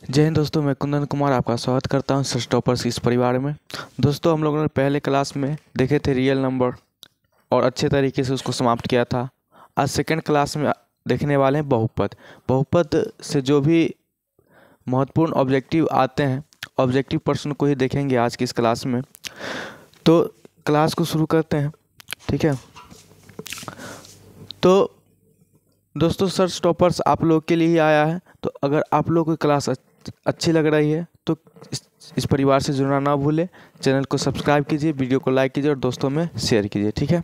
जय हिंद दोस्तों, मैं कुंदन कुमार आपका स्वागत करता हूं सर्च टॉपर्स इस परिवार में। दोस्तों, हम लोगों ने पहले क्लास में देखे थे रियल नंबर और अच्छे तरीके से उसको समाप्त किया था। आज सेकंड क्लास में देखने वाले हैं बहुपद। बहुपद से जो भी महत्वपूर्ण ऑब्जेक्टिव आते हैं, ऑब्जेक्टिव प्रश्न को ही देखेंगे आज की इस क्लास में। तो क्लास को शुरू करते हैं, ठीक है। तो दोस्तों, सर्च टॉपर्स आप लोग के लिए ही आया है, तो अगर आप लोग को क्लास अच्छी लग रही है तो इस परिवार से जुड़ना ना भूलें। चैनल को सब्सक्राइब कीजिए, वीडियो को लाइक कीजिए और दोस्तों में शेयर कीजिए, ठीक है।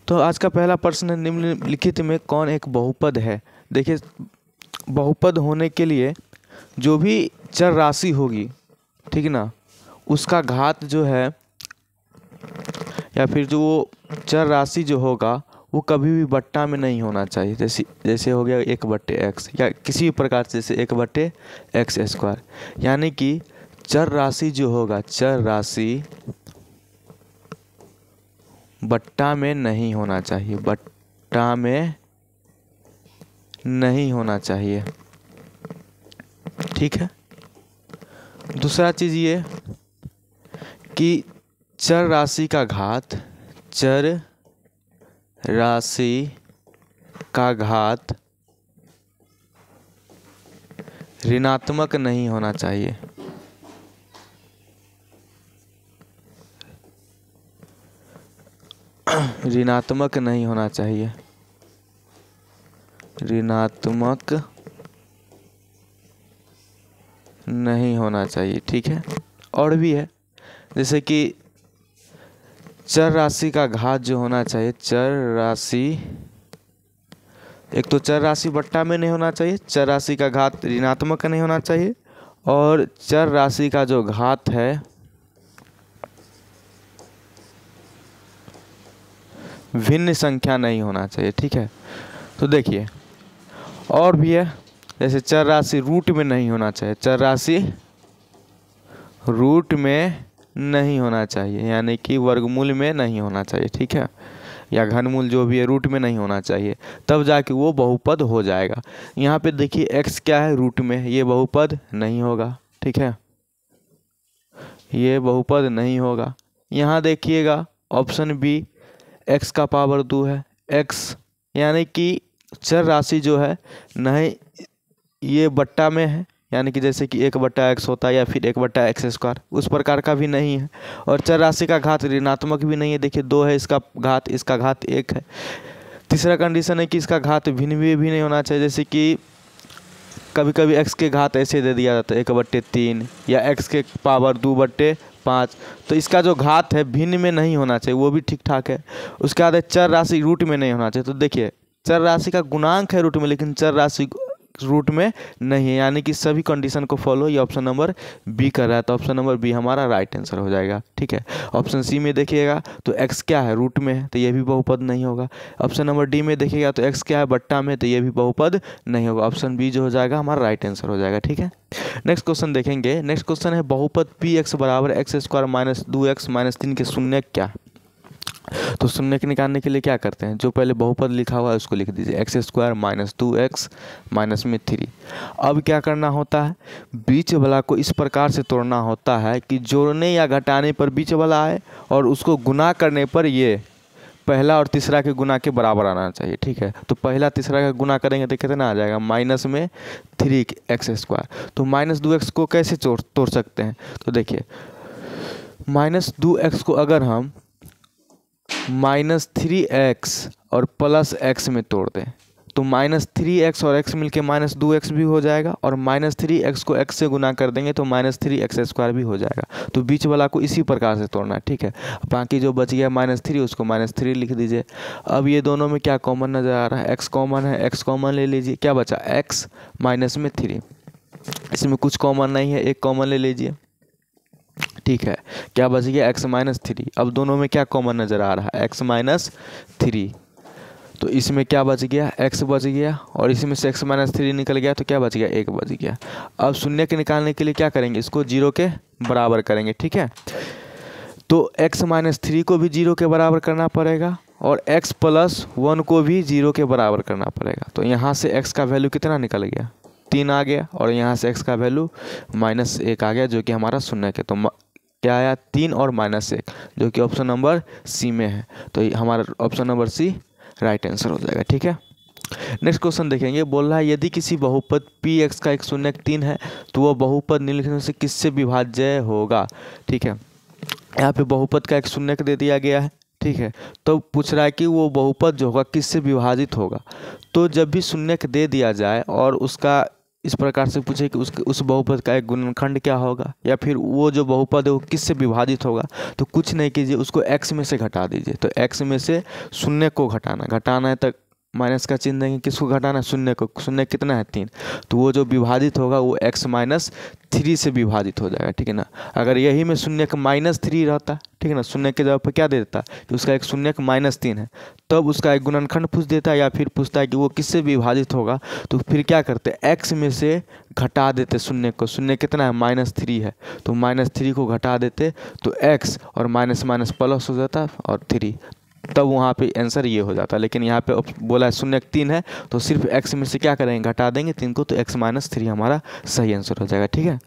तो आज का पहला प्रश्न है, निम्नलिखित में कौन एक बहुपद है। देखिए, बहुपद होने के लिए जो भी चर राशि होगी, ठीक ना, उसका घात जो है या फिर जो वो चर राशि जो होगा वो कभी भी बट्टा में नहीं होना चाहिए। जैसे हो गया 1/x या किसी भी प्रकार से, जैसे 1/x²। यानी कि चर राशि जो होगा, चर राशि बट्टा में नहीं होना चाहिए, बट्टा में नहीं होना चाहिए, ठीक है। दूसरा चीज़ ये कि चर राशि का घात, चर राशि का घात ऋणात्मक नहीं होना चाहिए। ऋणात्मक नहीं होना चाहिए, ऋणात्मक नहीं होना चाहिए, ठीक है। और भी है, जैसे कि चर राशि का घात जो होना चाहिए, चर राशि, एक तो चर राशि बट्टा में नहीं होना चाहिए, चर राशि का घात ऋणात्मक नहीं होना चाहिए, और चर राशि का जो घात है भिन्न संख्या नहीं होना चाहिए, ठीक है। तो देखिए, और भी है, जैसे चर राशि रूट में नहीं होना चाहिए, चर राशि रूट में नहीं होना चाहिए, यानी कि वर्गमूल में नहीं होना चाहिए, ठीक है, या घनमूल जो भी है रूट में नहीं होना चाहिए, तब जाके वो बहुपद हो जाएगा। यहाँ पे देखिए x क्या है, रूट में, ये बहुपद नहीं होगा, ठीक है, ये बहुपद नहीं होगा। यहाँ देखिएगा ऑप्शन बी, x का पावर 2 है, x यानी कि चर राशि जो है नहीं, ये बट्टा में है, यानी कि जैसे कि 1/x होता है या फिर 1/x², उस प्रकार का भी नहीं है। और चर राशि का घात ऋणात्मक भी नहीं है, देखिए 2 है इसका घात, इसका घात 1 है। तीसरा कंडीशन है कि इसका घात भिन्न भी नहीं होना चाहिए, जैसे कि कभी कभी x के घात ऐसे दे दिया जाता है 1/3 या x के पावर 2/5, तो इसका जो घात है भिन्न में नहीं होना चाहिए, वो भी ठीक ठाक है। उसके बाद चर राशि रूट में नहीं होना चाहिए, तो देखिए चर राशि का गुणांक है रूट में, लेकिन चर राशि रूट में नहीं है, यानी कि सभी कंडीशन को फॉलो ये ऑप्शन नंबर बी कर रहा है, तो ऑप्शन नंबर बी हमारा राइट आंसर हो जाएगा, ठीक है। ऑप्शन सी में देखिएगा तो x क्या है, रूट में है, तो ये भी बहुपद नहीं होगा। ऑप्शन नंबर डी में देखिएगा तो x क्या है, बट्टा में, तो ये भी बहुपद नहीं होगा। ऑप्शन बी जो हो जाएगा हमारा राइट आंसर हो जाएगा, ठीक है। नेक्स्ट क्वेश्चन देखेंगे। नेक्स्ट क्वेश्चन है, बहुपद px = x² - 2x - 3 के शून्य क्या है। तो शून्य के निकालने के लिए क्या करते हैं, जो पहले बहुपद लिखा हुआ है उसको लिख दीजिए, x² - 2x - 3। अब क्या करना होता है, बीच वाला को इस प्रकार से तोड़ना होता है कि जोड़ने या घटाने पर बीच वाला आए और उसको गुना करने पर ये पहला और तीसरा के गुना के बराबर आना चाहिए, ठीक है। तो पहला तीसरा का गुना करेंगे तो कितना आ जाएगा, -3x²। तो -2x को कैसे तोड़ सकते हैं, तो देखिए -2x को अगर हम -3x और +x में तोड़ दें तो -3x और x मिलके -2x भी हो जाएगा, और -3x को x से गुना कर देंगे तो -3x² भी हो जाएगा। तो बीच वाला को इसी प्रकार से तोड़ना है, ठीक है। बाकी जो बच गया -3, उसको -3 लिख दीजिए। अब ये दोनों में क्या कॉमन नज़र आ रहा है, x कॉमन है, x कॉमन ले लीजिए, क्या बचा x -3, इसमें कुछ कॉमन नहीं है, एक कॉमन ले लीजिए, ठीक है। क्या बच गया, x -3। अब दोनों में क्या कॉमन नज़र आ रहा है, x -3, तो इसमें क्या बच गया, x बच गया, और इसमें से x -3 निकल गया तो क्या बच गया, 1 बच गया। अब शून्य के निकालने के लिए क्या करेंगे, इसको 0 के बराबर करेंगे, ठीक है। तो x -3 को भी 0 के बराबर करना पड़ेगा और x + 1 को भी 0 के बराबर करना पड़ेगा। तो यहाँ से x का वैल्यू कितना निकल गया, 3 आ गया और यहाँ से x का वैल्यू -1 आ गया जो कि हमारा शून्य है। तो क्या आया 3 और -1 जो कि ऑप्शन नंबर सी में है। तो हमारा option number C right answer हो जाएगा। ठीक है, नेक्स्ट क्वेश्चन देखेंगे। बोल रहा है यदि किसी बहुपद px का एक शून्यक 3 है तो वह बहुपद निम्नलिखित में से किससे विभाज्य होगा। ठीक है, यहाँ पे बहुपद का एक शून्यक दे दिया गया है। ठीक है, तो पूछ रहा है कि वो बहुपद जो होगा किससे विभाजित होगा। तो जब भी शून्यक दे दिया जाए और उसका इस प्रकार से पूछे कि उस बहुपद का एक गुणनखंड क्या होगा या फिर वो जो बहुपद है वो किससे विभाजित होगा, तो कुछ नहीं कीजिए, उसको x में से घटा दीजिए। तो x में से शून्य को घटाना है, तक माइनस का चिन्ह देंगे। किसको घटाना है, शून्य को। शून्य कितना है 3, तो वो जो विभाजित होगा वो x -3 से विभाजित हो जाएगा। ठीक है ना, अगर यही में शून्य का -3 रहता, ठीक है ना, शून्य के जगह पर क्या दे देता कि उसका एक शून्य का -3 है, तब उसका एक गुणनखंड पूछ देता है या फिर पूछता है कि वो किससे विभाजित होगा, तो फिर क्या करते x में से घटा देते शून्य को। शून्य कितना है -3 है, तो -3 को घटा देते तो x और माइनस माइनस प्लस हो जाता और 3, तब वहाँ पे आंसर ये हो जाता। लेकिन यहाँ पे बोला है शून्य 3 है तो सिर्फ x में से क्या करेंगे, घटा देंगे 3 को, तो x -3 हमारा सही आंसर हो जाएगा। ठीक है,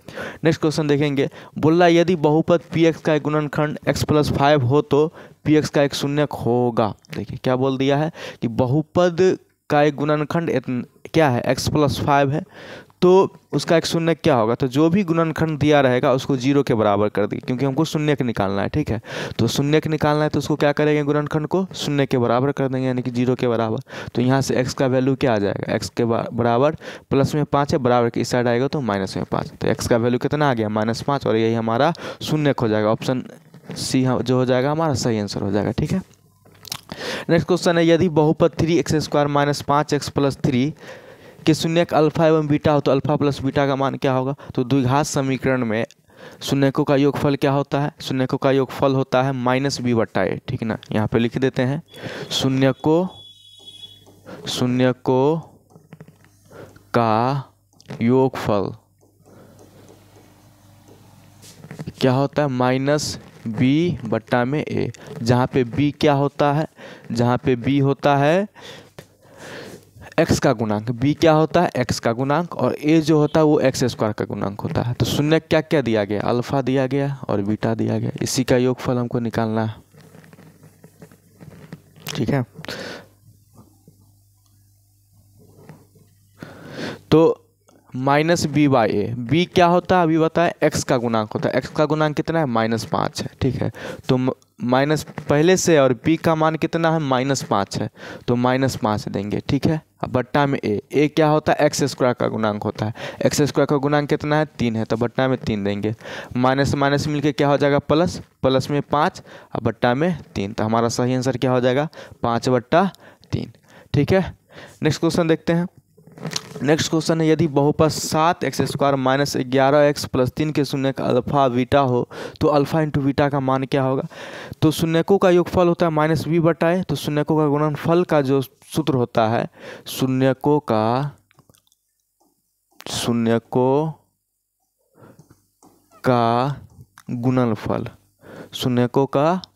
नेक्स्ट क्वेश्चन देखेंगे। बोल रहा है यदि बहुपद px का एक गुणनखंड x + 5 हो तो px का एक शून्यक होगा। देखिए क्या बोल दिया है कि बहुपद का एक गुणनखंड क्या है, x + 5 है, तो उसका एक शून्यक क्या होगा। तो जो भी गुणनखंड दिया रहेगा उसको 0 के बराबर कर दी, क्योंकि हमको शून्यक निकालना है। ठीक है, तो शून्यक निकालना है तो उसको क्या करेंगे, गुणनखंड को शून्य के बराबर कर देंगे, यानी कि 0 के बराबर। तो यहाँ से x का वैल्यू क्या आ जाएगा, x के बराबर प्लस में 5 है, बराबर के इस साइड आएगा तो माइनस में 5, तो x का वैल्यू कितना आ गया, -5, और यही हमारा शून्यक हो जाएगा। ऑप्शन सी जो हो जाएगा हमारा सही आंसर हो जाएगा। ठीक है, नेक्स्ट क्वेश्चन है। यदि बहुपद 3x² - 5x + 3 के शून्यक अल्फा एवं बीटा हो तो अल्फा + बीटा का मान क्या होगा। तो द्विघात समीकरण में शून्यकों का योगफल क्या होता है, शून्यकों का योगफल होता है -b/a। ठीक है ना, यहाँ पे लिख देते हैं शून्यकों का योगफल क्या होता है, -b/a, जहाँ पे b क्या होता है, जहाँ पे b होता है x का गुणांक, b क्या होता है x का गुणांक, और a जो होता है वो x² का गुणांक होता है। तो शून्य क्या क्या दिया गया, अल्फा दिया गया और बीटा दिया गया, इसी का योगफल हमको निकालना है। ठीक है, तो -b/a, b क्या होता है अभी बताए, x का गुणांक होता है, x का गुणांक कितना है, -5 है। ठीक है, तो माइनस पहले से और b का मान कितना है, -5 है, तो -5 देंगे। ठीक है, अब बट्टा में a क्या होता है, x² का गुणांक होता है, x² का गुणांक कितना है, 3 है, तो बट्टा में 3 देंगे। माइनस माइनस मिलके क्या हो जाएगा, प्लस, प्लस में 5 और बट्टा में 3, तो हमारा सही आंसर क्या हो जाएगा, 5/3। ठीक है, नेक्स्ट क्वेश्चन देखते हैं। नेक्स्ट क्वेश्चन है। यदि बहुपद 7x² - 11x + 3 के शून्यक अल्फा बीटा हो तो अल्फा × बीटा का मान क्या होगा। तो शून्यकों का योगफल होता है -b/a, तो शून्यकों का गुणनफल का जो सूत्र होता है, शून्यकों का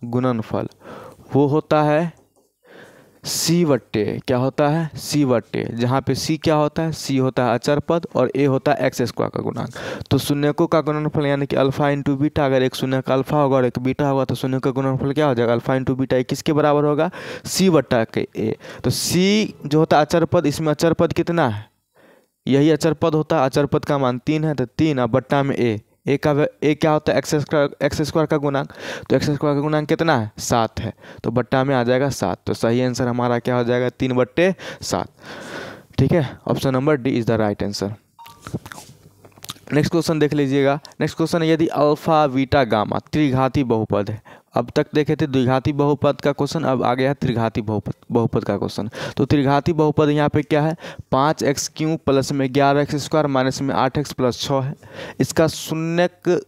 गुणनफल वो होता है c/, क्या होता है, c/, जहाँ पे c क्या होता है, c होता है अचर पद और a होता है x² का गुणांक। तो शून्यकों का गुणनफल यानी कि अल्फा × बीटा, अगर एक शून्य का अल्फा होगा और एक बीटा होगा तो शून्य का गुणनफल क्या हो जाएगा, अल्फा × बीटा किसके बराबर होगा, c/a। तो c जो होता है अचर पद, इसमें अचर पद कितना है, यही अचर पद होता है, अचर पद का मान 3 है, तो 3 और बट्टा में a क्या होता है, x² का गुणांक, तो x² का गुणांक कितना है, 7 है, तो बट्टा में आ जाएगा 7। तो सही आंसर हमारा क्या हो जाएगा, 3/7। ठीक है, option number D is the right answer. Next question देख लीजिएगा। नेक्स्ट क्वेश्चन है। यदि अल्फा बीटा गामा त्रिघाती बहुपद है, अब तक देखे थे द्विघाती बहुपद का क्वेश्चन, अब आ गया है त्रिघाती बहुपद का क्वेश्चन। तो त्रिघाती बहुपद यहाँ पे क्या है, 5x³ प्लस में 11x² माइनस में 8x + 6 है, इसका शून्यक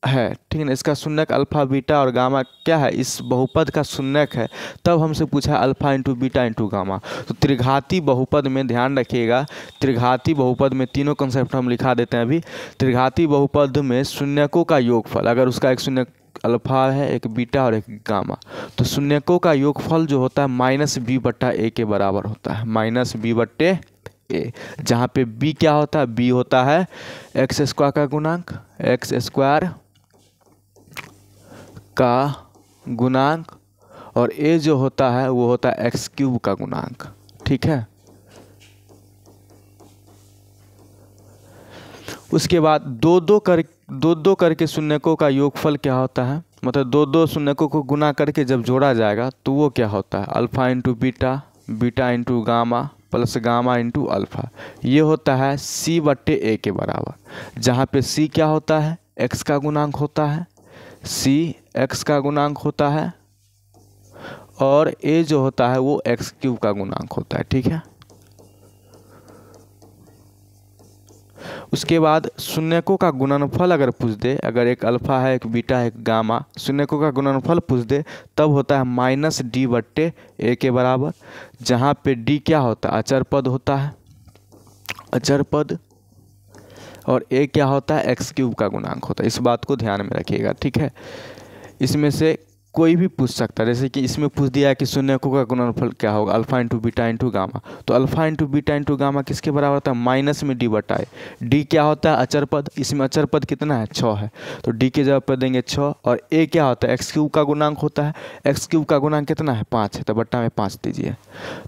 है। ठीक है ना, इसका शून्यक अल्फा बीटा और गामा क्या है, इस बहुपद का शून्यक है। तब हमसे पूछा है अल्फा × बीटा × गामा। तो त्रिघाती बहुपद में ध्यान रखिएगा, त्रिघाती बहुपद में तीनों कंसेप्ट हम लिखा देते हैं अभी। त्रिघाती बहुपद में शून्यकों का योगफल, अगर उसका एक शून्यक अल्फा है, एक बीटा और एक गामा, तो शून्यकों का योगफल जो होता है -b/a के बराबर होता है, -b/a ए, जहाँ पे बी क्या होता है, बी होता है एक्स स्क्वायर का गुणांक, एक्स स्क्वायर का गुणांक, और ए जो होता है वो होता है एक्स क्यूब का गुणांक। ठीक है, उसके बाद दो दो करके शून्यकों का योगफल क्या होता है, मतलब दो दो शून्यकों को गुना करके जब जोड़ा जाएगा तो वो क्या होता है, alpha into beta, beta into gamma plus gamma into alpha. ये होता है सी बट्टे ए के बराबर, जहाँ पे सी क्या होता है, एक्स का गुणांक होता है, सी एक्स का गुणांक होता है, और ए जो होता है वो एक्स क्यूब का गुणांक होता है। ठीक है, उसके बाद शून्यकों का गुणनफल अगर पूछ दे, अगर एक अल्फा है एक बीटा है एक गामा, शून्यकों का गुणनफल पूछ दे तब होता है माइनस डी बट्टे ए के बराबर, जहाँ पे डी क्या होता है, अचर पद होता है, अचर पद, और ए क्या होता है, एक्स क्यूब का गुणांक होता है। इस बात को ध्यान में रखिएगा। ठीक है, इसमें से कोई भी पूछ सकता है, जैसे कि इसमें पूछ दिया है कि शून्यकों का गुणनफल क्या होगा, alpha into beta into gamma, तो alpha into beta into gamma किसके बराबर होता है, माइनस में डी बटा ए। डी क्या होता है, अचर पद, इसमें अचर पद कितना है, 6 है, तो डी के जगह पर देंगे 6, और ए क्या होता है, एक्स क्यूब का गुणांक होता है, एक्स क्यूब का गुणांक कितना है, 5 है, तो बट्टा में 5 दीजिए,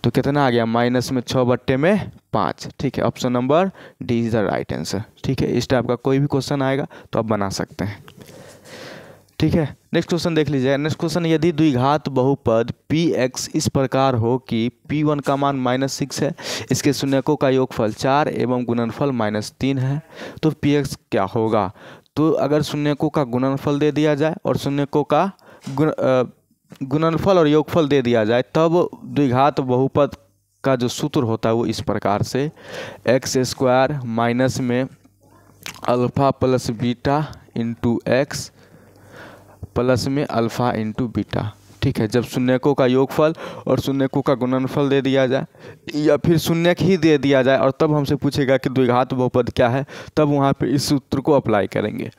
तो कितना आ गया, माइनस में 6 बट्टे में 5। ठीक है, option number D is the right answer. ठीक है, इस टाइप का कोई भी क्वेश्चन आएगा तो आप बना सकते हैं। ठीक है, नेक्स्ट क्वेश्चन देख लीजिए। नेक्स्ट क्वेश्चन, यदि द्विघात बहुपद px इस प्रकार हो कि p1 का मान -6 है, इसके शून्यकों का योगफल 4 एवं गुणनफल -3 है, तो px क्या होगा। तो अगर शून्यकों का गुणनफल दे दिया जाए और शून्यकों का गुणनफल और योगफल दे दिया जाए, तब द्विघात बहुपद का जो सूत्र होता है वो इस प्रकार से, एक्स स्क्वायर माइनस में alpha plus beta into x plus में अल्फ़ा इंटू बीटा। ठीक है, जब शून्यकों का योगफल और शून्यकों का गुणनफल दे दिया जाए, या फिर शून्यक ही दे दिया जाए और तब हमसे पूछेगा कि द्विघात बहुपद क्या है, तब वहाँ पे इस सूत्र को अप्लाई करेंगे।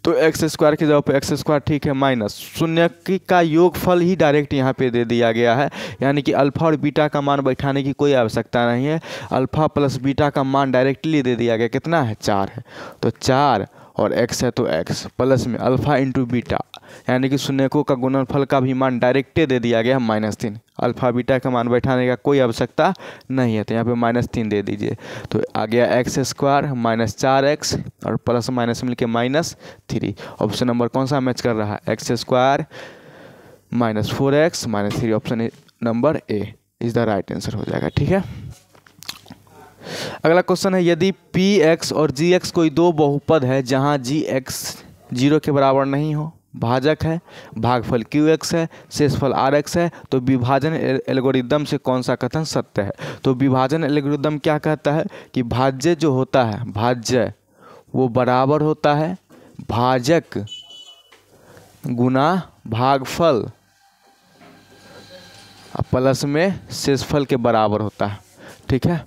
तो एक्स स्क्वायर की जगह पे एक्स स्क्वायर, ठीक है, माइनस शून्यक का योगफल ही डायरेक्ट यहाँ पे दे दिया गया है, यानी कि अल्फ़ा और बीटा का मान बैठाने की कोई आवश्यकता नहीं है। अल्फ़ा प्लस बीटा का मान डायरेक्टली दे दिया गया, कितना है, 4 है, तो 4 और x है तो x प्लस में अल्फ़ा इंटू बीटा, यानी कि शून्यकों का गुणनफल का भी मान डायरेक्टे दे दिया गया -3। अल्फ़ा बीटा का मान बैठाने का कोई आवश्यकता नहीं है, तो यहाँ पे -3 दे दीजिए, तो आ गया एक्स स्क्वायर माइनस 4x और प्लस माइनस मिलके -3। ऑप्शन नंबर कौन सा मैच कर रहा है, x square minus 4x minus 3, option number A is the right answer हो जाएगा। ठीक है, अगला क्वेश्चन है, यदि px और gx कोई दो बहुपद है जहां gx 0 के बराबर नहीं हो, भाजक है, भागफल qx है, शेषफल rx है, तो विभाजन एल्गोरिदम से कौन सा कथन सत्य है। तो विभाजन एल्गोरिदम क्या कहता है कि भाज्य जो होता है, भाज्य वो बराबर होता है भाजक गुना भागफल प्लस में शेषफल के बराबर होता है। ठीक है,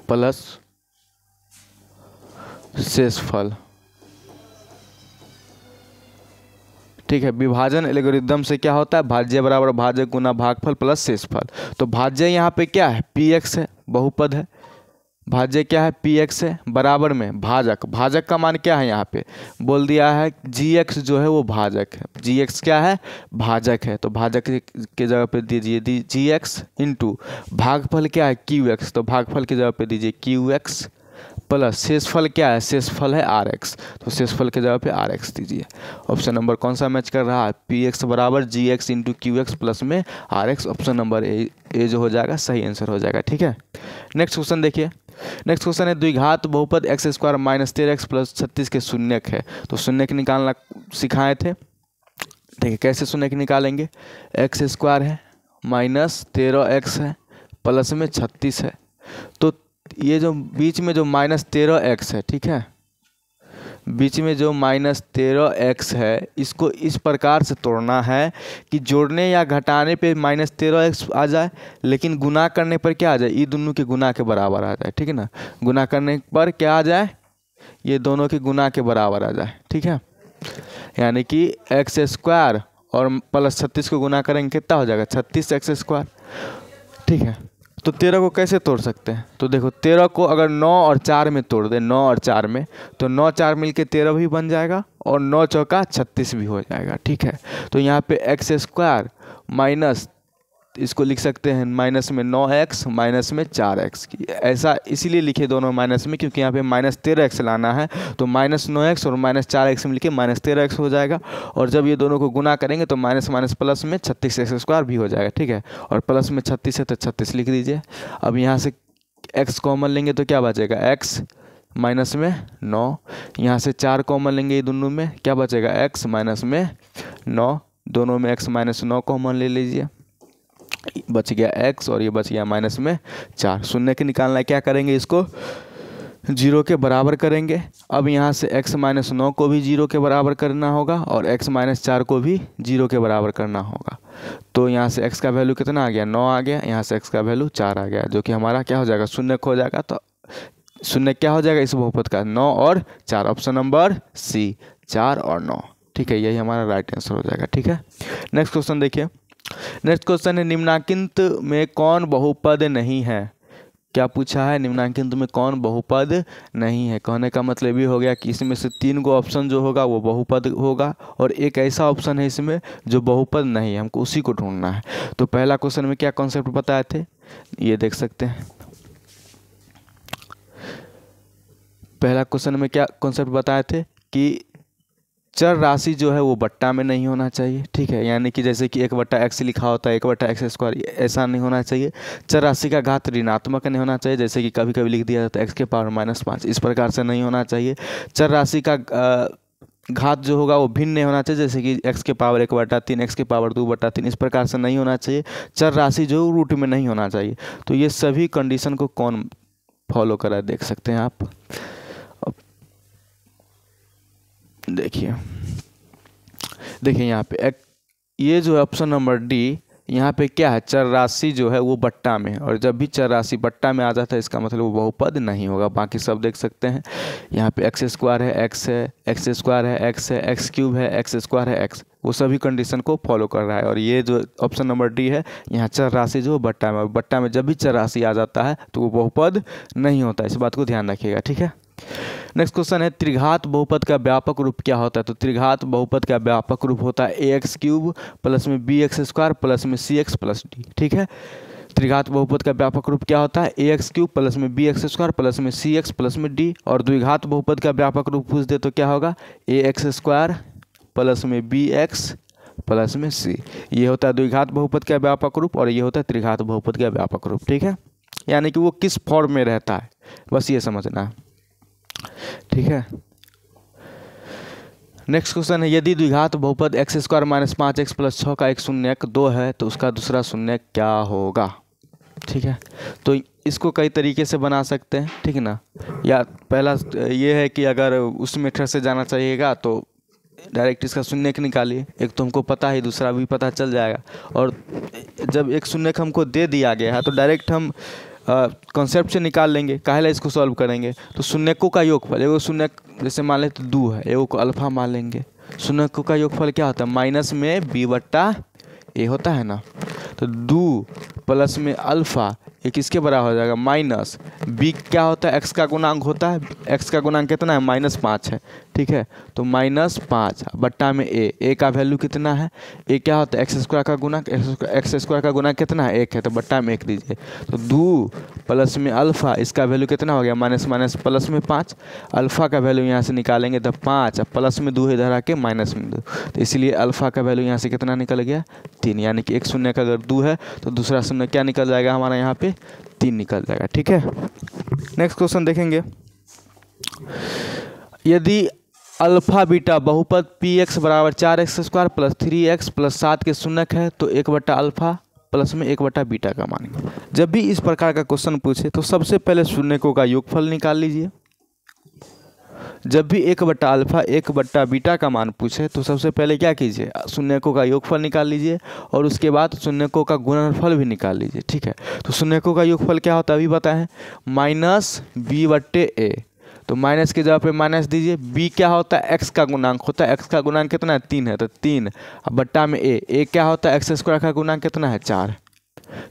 प्लस शेषफल। ठीक है, विभाजन एल्गोरिदम से क्या होता है, भाज्य बराबर भाजक गुना भागफल प्लस शेषफल। तो भाज्य यहाँ पे क्या है, px है, बहुपद है, भाज्य क्या है, px है, बराबर में भाजक, भाजक का मान क्या है, यहाँ पे बोल दिया है gx जो है वो भाजक है, gx क्या है, भाजक है, तो भाजक के जगह पे दीजिए gx इंटू भागफल क्या है, qx, तो भागफल की जगह पे दीजिए qx प्लस शेषफल क्या है, शेषफल है rx, तो शेषफल के जगह पे rx दीजिए। ऑप्शन नंबर कौन सा मैच कर रहा है, px बराबर gx इंटू qx प्लस में rx, ऑप्शन नंबर ए जो हो जाएगा सही आंसर हो जाएगा। ठीक है, नेक्स्ट क्वेश्चन देखिए। नेक्स्ट क्वेश्चन है, द्विघात बहुपद x square minus 13x plus 36 के शून्यक है। तो शून्यक निकालना सिखाए थे, देखिए कैसे शून्यक निकालेंगे, एक्स स्क्वायर है माइनस 13x है प्लस में 36 है, तो ये जो बीच में जो -13x है, ठीक है, बीच में जो -13x है, इसको इस प्रकार से तोड़ना है कि जोड़ने या घटाने पे -13x आ जाए, लेकिन गुना करने पर क्या आ जाए, ये दोनों के गुना के बराबर आ जाए। ठीक है ना, गुना करने पर क्या आ जाए, ये दोनों के गुना के बराबर आ जाए। ठीक है, यानी कि एक्स स्क्वायर और प्लस 36 को गुना करेंगे कितना हो जाएगा, 36x स्क्वायर। ठीक है, तो 13 को कैसे तोड़ सकते हैं? तो देखो 13 को अगर 9 और 4 में तोड़ दें, 9 और 4 में, तो 9 4 मिलके 13 भी बन जाएगा और 9 चौका 36 भी हो जाएगा। ठीक है, तो यहाँ पे एक्स स्क्वायर माइनस, इसको लिख सकते हैं माइनस में 9x माइनस में 4x की, ऐसा इसीलिए लिखे दोनों माइनस में क्योंकि यहाँ पे माइनस 13x लाना है, तो माइनस 9x और माइनस 4x मिलके माइनस 13x हो जाएगा। और जब ये दोनों को गुना करेंगे तो माइनस माइनस प्लस में 36x स्क्वायर भी हो जाएगा। ठीक है, और प्लस में 36 है तो 36 लिख दीजिए। अब यहाँ से x कॉमन लेंगे तो क्या बचेगा, x माइनस में 9, यहाँ से 4 कॉमन लेंगे ये दोनों में, क्या बचेगा, x माइनस में 9, दोनों में x माइनस 9 कॉमन ले लीजिए, बच गया x और ये बच गया माइनस में 4। शून्य के निकालना है, क्या करेंगे, इसको 0 के बराबर करेंगे। अब यहाँ से x माइनस 9 को भी 0 के बराबर करना होगा और x माइनस 4 को भी 0 के बराबर करना होगा। तो यहाँ से x का वैल्यू कितना आ गया, 9 आ गया, यहाँ से x का वैल्यू 4 आ गया, जो कि हमारा क्या हो जाएगा, शून्य हो जाएगा। तो शून्य क्या हो जाएगा इस बहुपद का, 9 और 4, ऑप्शन नंबर सी, 4 और 9। ठीक है, यही हमारा राइट आंसर हो जाएगा। ठीक है, नेक्स्ट क्वेश्चन देखिए। नेक्स्ट क्वेश्चन है, निम्नांकित में कौन बहुपद नहीं है? क्या पूछा है, निम्नांकित में कौन बहुपद नहीं है? कहने का मतलब ये हो गया कि इसमें से 3 गो ऑप्शन जो होगा वो बहुपद होगा और एक ऐसा ऑप्शन है इसमें जो बहुपद नहीं है, हमको उसी को ढूंढना है। तो पहला क्वेश्चन में क्या कॉन्सेप्ट बताए थे, ये देख सकते हैं। पहला क्वेश्चन में क्या कॉन्सेप्ट बताए थे कि चर राशि जो है वो बट्टा में नहीं होना चाहिए। ठीक है, यानी कि जैसे कि 1/x लिखा होता है, 1/x स्क्वायर, ऐसा नहीं होना चाहिए। चर राशि का घात ऋणात्मक नहीं होना चाहिए, जैसे कि कभी कभी लिख दिया जाता है x के पावर -5, इस प्रकार से नहीं होना चाहिए। चर राशि का घात जो होगा वो भिन्न नहीं होना चाहिए, जैसे कि x के पावर 1/3, x के पावर 2/3, इस प्रकार से नहीं होना चाहिए। चर राशि जो रूट में नहीं होना चाहिए। तो ये सभी कंडीशन को कौन फॉलो करा, देख सकते हैं आप। देखिए यहाँ पे ये जो है ऑप्शन नंबर डी, यहाँ पे क्या है, चर राशि जो है वो बट्टा में है, और जब भी चर राशि बट्टा में आ जाता है इसका मतलब वो बहुपद नहीं होगा। बाकी सब देख सकते हैं, यहाँ पे एक्स स्क्वायर है, x है, x स्क्वायर है, x है, x क्यूब है, x स्क्वायर है, x, वो सभी कंडीशन को फॉलो कर रहा है। और ये जो ऑप्शन नंबर डी है, यहाँ चर राशि जो बट्टा में, और बट्टा में जब भी चर राशि आ जाता है तो वो बहुपद नहीं होता, इस बात को ध्यान रखिएगा। ठीक है, नेक्स्ट क्वेश्चन है, त्रिघात बहुपद का व्यापक रूप क्या होता है? तो त्रिघात बहुपद का व्यापक रूप होता है ax³ प्लस में bx² प्लस में cx प्लस d। ठीक है, त्रिघात बहुपद का व्यापक रूप क्या होता है, ax³ प्लस में bx² प्लस में cx प्लस में d। और द्विघात बहुपद का व्यापक रूप पूछ दे तो क्या होगा, ax² प्लस में bx प्लस में c। ये होता है द्विघात बहुपद का व्यापक रूप और ये होता है त्रिघात बहुपद का व्यापक रूप। ठीक है, यानी कि वो किस फॉर्म में रहता है, बस ये समझना है। ठीक है, नेक्स्ट क्वेश्चन है, यदि द्विघात बहुपद x² - 5x + 6 का एक शून्यक 2 है तो उसका दूसरा शून्यक क्या होगा? ठीक है, तो इसको कई तरीके से बना सकते हैं, ठीक है ना। या पहला ये है कि अगर उस मेथड से जाना चाहिएगा तो डायरेक्ट इसका शून्यक निकालिए, एक तो हमको पता है, दूसरा भी पता चल जाएगा। और जब एक शून्यक हमको दे दिया गया है तो डायरेक्ट हम कॉन्सेप्ट से निकाल लेंगे, काहेला इसको सॉल्व करेंगे। तो शून्यकों का योगफल, एगो शून्यक जैसे मान ले तो 2 है, एगो को अल्फा मान लेंगे। शून्यकों का योगफल क्या होता है, माइनस में b/a होता है ना। तो 2 प्लस में अल्फा ये किसके बराबर हो जाएगा, माइनस b क्या होता है, x का गुणांक होता है, x का गुणांक कितना है, -5 है। ठीक है, तो -5 बट्टा में a का वैल्यू कितना है, a क्या होता है, x² का गुणांक, x² का गुणांक कितना है, 1 है, तो बट्टा में 1 दीजिए। तो 2 प्लस में अल्फा, इसका वैल्यू कितना हो गया, माइनस प्लस में 5, अल्फा का वैल्यू यहाँ से निकालेंगे तो 5, प्लस में 2 इधर आके माइनस में 2, तो इसलिए अल्फा का वैल्यू यहाँ से कितना निकल गया, 3। यानी कि एक शून्य का अगर 2 है तो दूसरा शून्य क्या निकल जाएगा हमारा, यहाँ पे 3 निकल जाएगा। ठीक है, नेक्स्ट क्वेश्चन देखेंगे, यदि अल्फा बीटा बहुपद px = 4x² + 3x + 7 के शून्यक है तो 1/अल्फा प्लस में 1/बीटा का मानेंगे। जब भी इस प्रकार का क्वेश्चन पूछे तो सबसे पहले शून्यकों का योगफल निकाल लीजिए। जब भी 1/अल्फा 1/बीटा का मान पूछे तो सबसे पहले क्या कीजिए, शून्यकों का योगफल निकाल लीजिए और उसके बाद शून्यकों का गुणनफल भी निकाल लीजिए। ठीक है, तो शून्यकों का योगफल क्या होता है अभी बताएं, -b/a। तो माइनस की जगह पे माइनस दीजिए। b क्या होता है, x का गुणांक होता है, x का गुणांक कितना है, 3 है, तो 3 बट्टा में a क्या होता है, x² का गुणांक कितना है, 4।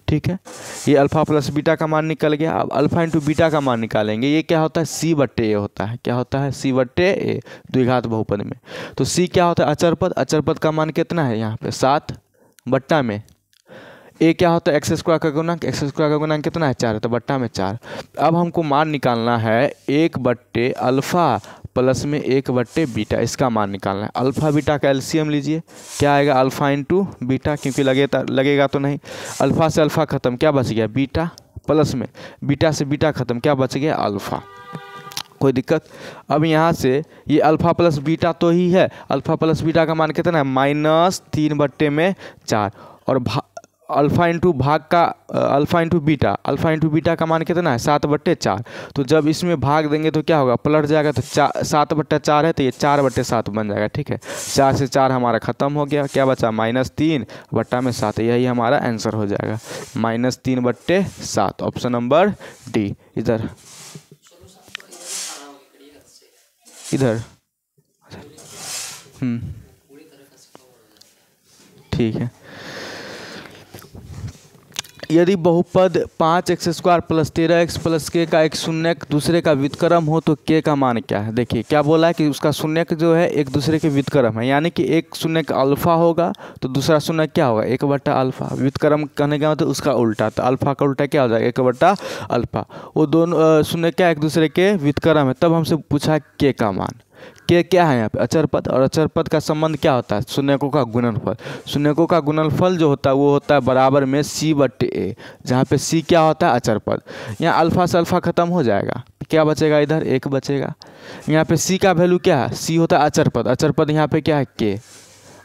ठीक है, ये अल्फा प्लस बीटा का मान निकल गया। अब अल्फा इंटू बीटा का मान निकालेंगे। ये क्या होता है, सी बट्टे ए होता है। क्या होता है, सी बट्टे ए, द्विघात बहुपद में। तो सी क्या होता है, अचर पद। अचर पद का मान कितना है यहाँ पे 7 बट्टा में ए क्या होता है, एक्स स्क्वायर का गुणांक। एक्स स्क्वायर का गुणांक कितना है 4 है, तो बट्टा में 4। अब हमको मान निकालना है 1 बट्टे अल्फा प्लस में 1 बट्टे बीटा, इसका मान निकालना है। अल्फा बीटा का एलसीएम लीजिए, क्या आएगा, अल्फा इंटू बीटा, क्योंकि लगेगा तो नहीं। अल्फा से अल्फा खत्म, क्या बच गया, बीटा, प्लस में बीटा से बीटा खत्म, क्या बच गया, अल्फा। कोई दिक्कत। अब यहाँ से ये अल्फा प्लस बीटा तो ही है, अल्फा प्लस बीटा का मान कितना है, -3 बट्टे में 4। और अल्फा इंटू भाग का अल्फा इंटू बीटा का मान कितना है, 7 बट्टे 4। तो जब इसमें भाग देंगे तो क्या होगा, पलट जाएगा, तो 7 बट्टा 4 है, तो ये 4 बट्टे 7 बन जाएगा। ठीक है, 4 से 4 हमारा ख़त्म हो गया, क्या बचा, -3 बट्टा में 7। यही हमारा आंसर हो जाएगा, -3 बट्टे 7, ऑप्शन नंबर डी। इधर ठीक है। यदि बहुपद 5x² + 13x + k का एक शून्यक दूसरे का व्युत्क्रम हो तो k का मान क्या है। देखिए क्या बोला है कि उसका शून्यक जो है एक दूसरे के व्युत्क्रम है, यानी कि एक शून्यक अल्फा होगा तो दूसरा शून्यक क्या होगा, 1 बट्टा अल्फा। व्युत्क्रम कहने का मतलब उसका उल्टा, तो अल्फा का उल्टा क्या हो जाएगा, 1 बट्टा अल्फा। वो दोनों शून्यक क्या एक दूसरे के व्युत्क्रम है। तब हमसे पूछा k का मान। के क्या है यहाँ पे, अचर पद, और अचर पद का संबंध क्या होता है, शून्यकों का गुणनफल। शून्यकों का गुणनफल जो होता है वो होता है बराबर में सी बट्टे ए, जहाँ पे सी क्या होता है, अचर पद। यहाँ अल्फा से अल्फा खत्म हो जाएगा, क्या बचेगा, इधर 1 बचेगा। यहाँ पे सी का वैल्यू क्या है, सी होता है अचर पद। अचर पद यहाँ पे क्या है, के,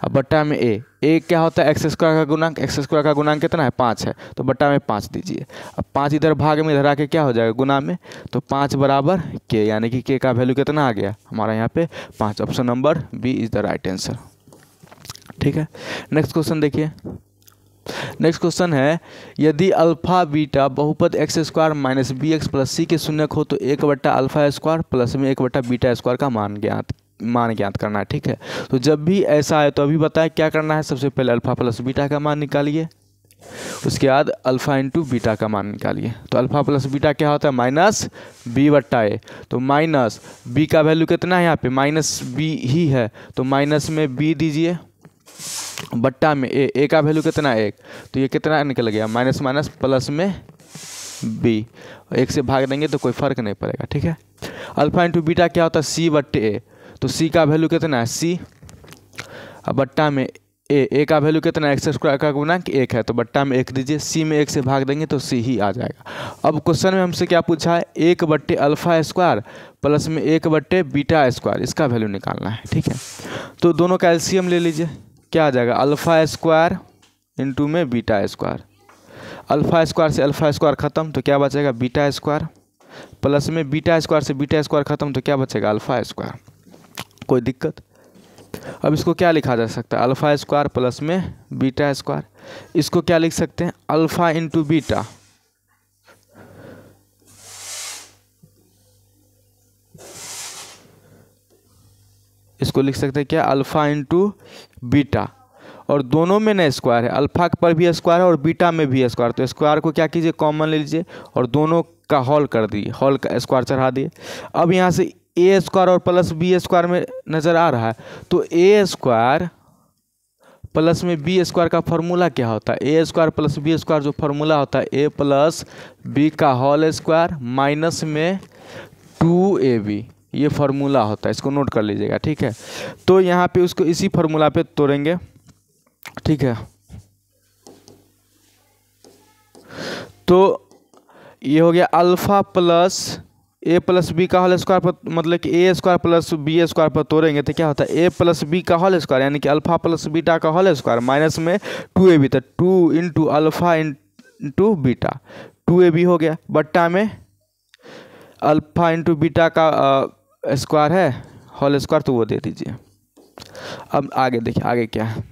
अब बट्टा में ए क्या होता है, x² का गुणांक। x² का गुणांक कितना है, 5 है, तो बट्टा में 5 दीजिए। अब 5 इधर भाग में, इधर आके क्या हो जाएगा, गुना में, तो 5 बराबर k, यानी कि k का वैल्यू कितना आ गया हमारा यहाँ पे 5। Option number B is the right answer. ठीक है, नेक्स्ट क्वेश्चन देखिए। नेक्स्ट क्वेश्चन है, यदि अल्फा बीटा बहुपद x² - bx + c के शून्यक हो तो 1 बट्टा अल्फा स्क्वायर प्लस में 1 बट्टा बीटा स्क्वायर का मान ज्ञात करना है। ठीक है, तो जब भी ऐसा है तो अभी बताएं क्या करना है। सबसे पहले अल्फा प्लस बीटा का मान निकालिए, उसके बाद अल्फा इंटू बीटा का मान निकालिए। तो अल्फा प्लस बीटा क्या होता है, -b बट्टा ए। तो माइनस b का वैल्यू कितना है यहाँ पे, -b ही है, तो माइनस में b दीजिए, बट्टा में ए का वैल्यू कितना है 1, तो ये कितना निकल गया, माइनस माइनस प्लस में b, 1 से भाग देंगे तो कोई फर्क नहीं पड़ेगा। ठीक है, अल्फा इंटू बीटा क्या होता है, सी बट्टे ए। तो सी का वैल्यू कितना है, सी, अब बट्टा में ए का वैल्यू कितना है, x² का गुणांक 1 है, तो बट्टा में 1 दीजिए। सी में 1 से भाग देंगे तो सी ही आ जाएगा। अब क्वेश्चन में हमसे क्या पूछा है, 1 बट्टे अल्फा स्क्वायर प्लस में 1 बट्टे बीटा स्क्वायर, इसका वैल्यू निकालना है। ठीक है, तो दोनों का एलसीएम ले लीजिए, क्या आ जाएगा, अल्फा स्क्वायर इंटू में बीटा स्क्वायर। अल्फा स्क्वायर से अल्फा स्क्वायर खत्म, तो क्या बचेगा, बीटा स्क्वायर, प्लस में बीटा स्क्वायर से बीटा स्क्वायर खत्म, तो क्या बचेगा, अल्फा स्क्वायर। कोई दिक्कत। अब इसको क्या लिखा जा सकता है, अल्फा स्क्वायर प्लस में बीटा स्क्वायर। इसको क्या लिख सकते हैं, अल्फा इंटू बीटा, इसको लिख सकते हैं क्या, अल्फा इंटू बीटा, और दोनों में ना स्क्वायर है, अल्फा पर भी स्क्वायर है और बीटा में भी स्क्वायर। तो स्क्वायर को क्या कीजिए, कॉमन ले लीजिए और दोनों का होल कर दिए, होल का स्क्वायर चढ़ा दिए। अब यहाँ से ए स्क्वायर और प्लस बी स्क्वायर में नज़र आ रहा है, तो ए स्क्वायर प्लस में बी स्क्वायर का फॉर्मूला क्या होता है, ए स्क्वायर प्लस बी स्क्वायर जो फॉर्मूला होता है, ए प्लस बी का होल स्क्वायर माइनस में 2ab, ये फार्मूला होता है, इसको नोट कर लीजिएगा। ठीक है, तो यहाँ पे उसको इसी फार्मूला पे तोड़ेंगे। ठीक है, तो ये हो गया अल्फा प्लस ए प्लस बी का होल स्क्वायर पर, मतलब कि ए स्क्वायर प्लस बी स्क्वायर पर तोड़ेंगे तो क्या होता है, ए प्लस बी का होल स्क्वायर, यानी कि अल्फा प्लस बीटा का होल स्क्वायर माइनस में 2ab, तो 2 into alpha into beta, 2ab हो गया, बट्टा में अल्फा इंटू बीटा का स्क्वायर है, होल स्क्वायर, तो वो दे दीजिए। अब आगे देखिए, आगे क्या है,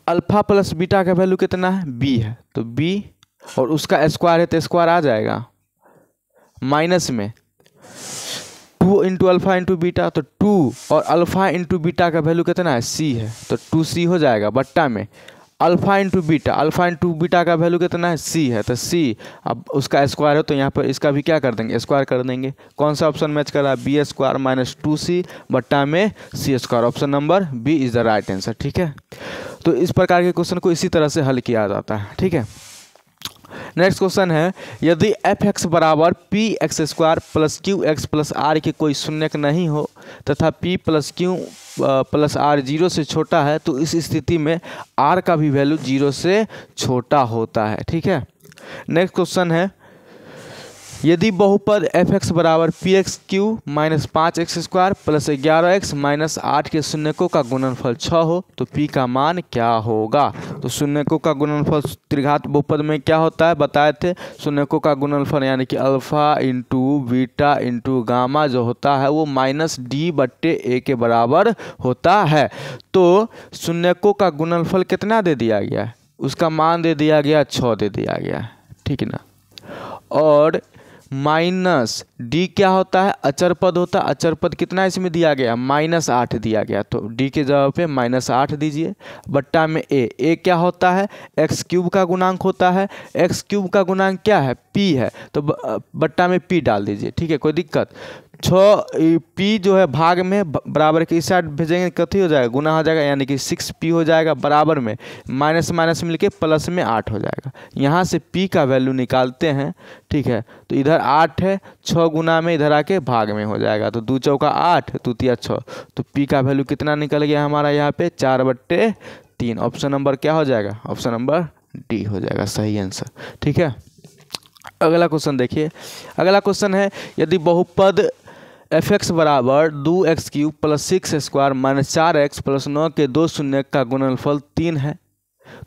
अल्फा प्लस बीटा का वैल्यू कितना है, b है, तो b और उसका स्क्वायर है तो स्क्वायर आ जाएगा, माइनस में 2 इंटू अल्फा इंटू बीटा, तो 2 और अल्फा इंटू बीटा का वैल्यू कितना है, c है, तो 2c हो जाएगा, बट्टा में अल्फा इंटू बीटा का वैल्यू कितना है सी है, तो सी अब उसका स्क्वायर है तो यहाँ पर इसका भी क्या कर देंगे स्क्वायर कर देंगे। कौन सा ऑप्शन मैच कर रहा है बी स्क्वायर माइनस 2c बट्टा में c square, option number B is the right answer. ठीक है, तो इस प्रकार के क्वेश्चन को इसी तरह से हल किया जाता है। ठीक है, नेक्स्ट क्वेश्चन है यदि एफ एक्स बराबर p x square plus q x plus r के कोई शून्यक नहीं हो तथा p plus q plus r 0 से छोटा है तो इस स्थिति में आर का भी वैल्यू 0 से छोटा होता है। ठीक है, नेक्स्ट क्वेश्चन है यदि बहुपद एफ एक्स बराबर p x Q minus 5x square plus 11x minus 8 के शून्यकों का गुणनफल 6 हो तो p का मान क्या होगा। तो शून्यकों का गुणनफल त्रिघात बहुपद में क्या होता है बताए थे, शून्यकों का गुणनफल यानी कि alpha into beta into gamma जो होता है वो माइनस डी बट्टे ए के बराबर होता है। तो शून्यकों का गुणनफल कितना दे दिया गया है, उसका मान दे दिया गया 6 दे दिया गया है। ठीक है ना, और माइनस डी क्या होता है अचर पद होता है, अचर पद कितना इसमें दिया गया -8 दिया गया, तो डी के जगह पे -8 दीजिए बट्टा में ए क्या होता है एक्स क्यूब का गुणांक होता है, एक्स क्यूब का गुणांक क्या है पी है तो बट्टा में पी डाल दीजिए। ठीक है, कोई दिक्कत 6 पी जो है भाग में बराबर के इस साइड भेजेंगे कथी हो जाएगा गुना हो जाएगा यानी कि 6p हो जाएगा बराबर में माइनस माइनस मिलके प्लस में 8 हो जाएगा। यहाँ से p का वैल्यू निकालते हैं। ठीक है, तो इधर 8 है 6 गुना में इधर आके भाग में हो जाएगा तो 2 चौका 8 2 तिया 6, तो p का वैल्यू कितना निकल गया हमारा यहाँ पे 4/3। ऑप्शन नंबर क्या हो जाएगा, ऑप्शन नंबर डी हो जाएगा सही आंसर। ठीक है, अगला क्वेश्चन देखिए, अगला क्वेश्चन है यदि बहुपद एफ एक्स बराबर 2x cube plus 6 square minus 4x plus 9 के दो शून्य का गुणनफल 3 है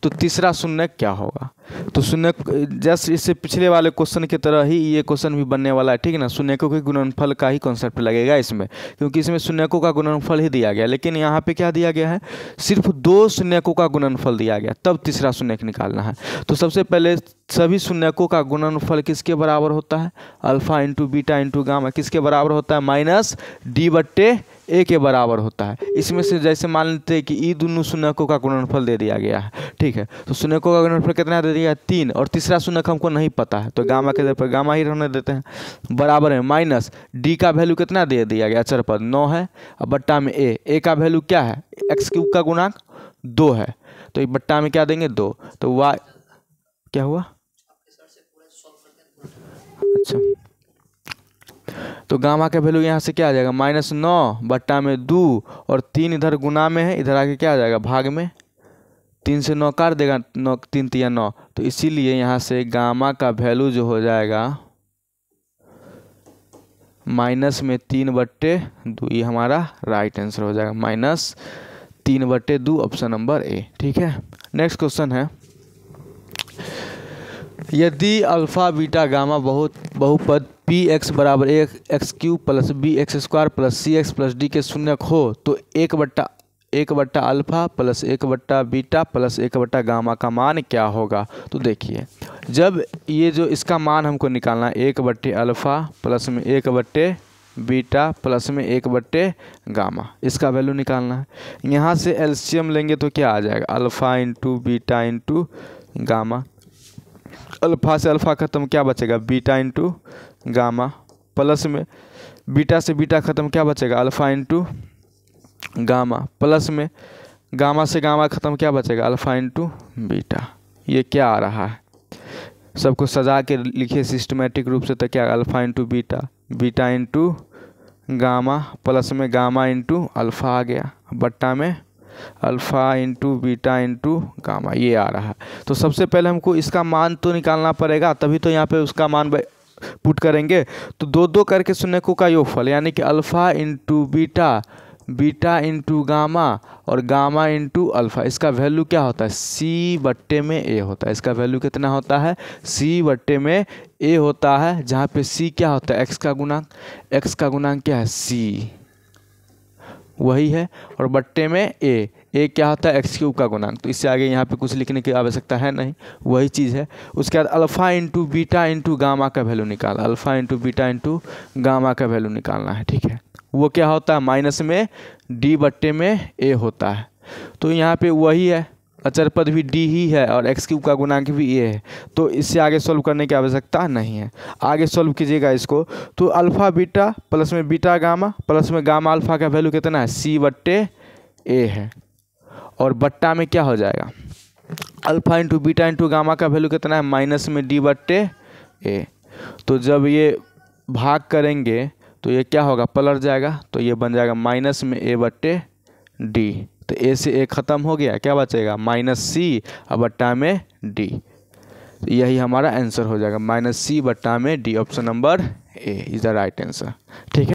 तो तीसरा शून्य क्या होगा। तो शून्य जस्ट इससे पिछले वाले क्वेश्चन की तरह ही ये क्वेश्चन भी बनने वाला है। ठीक है ना, शून्यकों के गुणनफल का ही कॉन्सेप्ट लगेगा इसमें, क्योंकि इसमें शून्यकों का गुणनफल ही दिया गया, लेकिन यहाँ पे क्या दिया गया है सिर्फ 2 शून्यकों का गुणनफल दिया गया तब तीसरा शून्यक निकालना है। तो सबसे पहले सभी शून्यकों का गुणनफल किसके बराबर होता है alpha into beta into gamma किसके बराबर होता है माइनस डी बट्टे ए के बराबर होता है। इसमें से जैसे मान लेते हैं कि ई दोनों शून्यकों का गुणनफल दे दिया गया है। ठीक है, तो शून्यकों का गुणनफल कितना दे दिया 3 और तीसरा शून्यक हमको नहीं पता है तो गामा के जगह पर गामा ही रहने देते हैं बराबर है माइनस डी का वैल्यू कितना दे दिया गया अचर पद 9 है और बट्टा में ए का वैल्यू क्या है एक्स क्यूब का गुणांक 2 है तो ये बट्टा में क्या देंगे 2, तो वाई क्या हुआ अच्छा, तो गामा का वैल्यू यहाँ से क्या आ जाएगा -9 बट्टा में 2 और 3 इधर गुना में है इधर आके क्या आ जाएगा भाग में 3 से 9 काट देगा 9 3 तिया 9, तो इसीलिए यहाँ से गामा का वैल्यू जो हो जाएगा माइनस में 3/2 ये हमारा राइट आंसर हो जाएगा -3/2 ऑप्शन नंबर ए। ठीक है, नेक्स्ट क्वेश्चन है यदि अल्फा बीटा गामा बहुपद पी एक्स बराबर x cube plus b x square plus c x plus d के शून्यक हो तो 1/1 alpha plus 1 beta plus 1 gamma का मान क्या होगा। तो देखिए जब ये जो इसका मान हमको निकालना है 1 अल्फा प्लस में 1 बीटा प्लस में 1 गामा इसका वैल्यू निकालना है। यहाँ से एलसीएम लेंगे तो क्या आ जाएगा alpha into beta into gamma, alpha से अल्फा खत्म क्या बचेगा बीटा इंटू गामा प्लस में बीटा से बीटा खत्म क्या बचेगा अल्फा इंटू गामा प्लस में गामा से गामा खत्म क्या बचेगा अल्फा इंटू बीटा। ये क्या आ रहा है सबको सजा के लिखिए सिस्टमेटिक रूप से तो क्या alpha into beta beta into gamma plus में गामा इंटू अल्फा आ गया बट्टा में alpha into beta into gamma ये आ रहा है। तो सबसे पहले हमको इसका मान तो निकालना पड़ेगा तभी तो यहाँ पे उसका मान पुट करेंगे। तो 2 करके शून्यकों का योगफल यानी कि alpha into beta beta into gamma और गामा इंटू अल्फ़ा इसका वैल्यू क्या होता है c/में a होता है। इसका वैल्यू कितना होता है c/में a होता है, जहाँ पे c क्या होता है x का गुणांक क्या है c वही है और बट्टे में a क्या होता है एक्स क्यूब का गुणांक। तो इससे आगे यहाँ पे कुछ लिखने की आवश्यकता है नहीं, वही चीज़ है। उसके बाद alpha into beta into gamma का वैल्यू निकाल alpha into beta into gamma का वैल्यू निकालना है। ठीक है, वो क्या होता है माइनस में d/में a होता है। तो यहाँ पे वही है अचर पद भी डी ही है और एक्स क्यूब का गुणांक भी ए है, तो इससे आगे सॉल्व करने की आवश्यकता नहीं है। आगे सॉल्व कीजिएगा इसको, तो अल्फ़ा बीटा प्लस में बीटा गामा प्लस में गामा अल्फ़ा का वैल्यू कितना है, सी बट्टे ए है, और बट्टा में क्या हो जाएगा, alpha into beta into gamma का वैल्यू कितना है, माइनस में डी बट्टे ए। तो जब ये भाग करेंगे तो ये क्या होगा, पलट जाएगा, तो ये बन जाएगा माइनस में ए बट्टे डी। तो ए से ए ख़त्म हो गया, क्या बचेगा, माइनस सी और बट्टा में डी। यही हमारा आंसर हो जाएगा, माइनस सी बट्टा में D. Option number A is the right answer. ठीक है।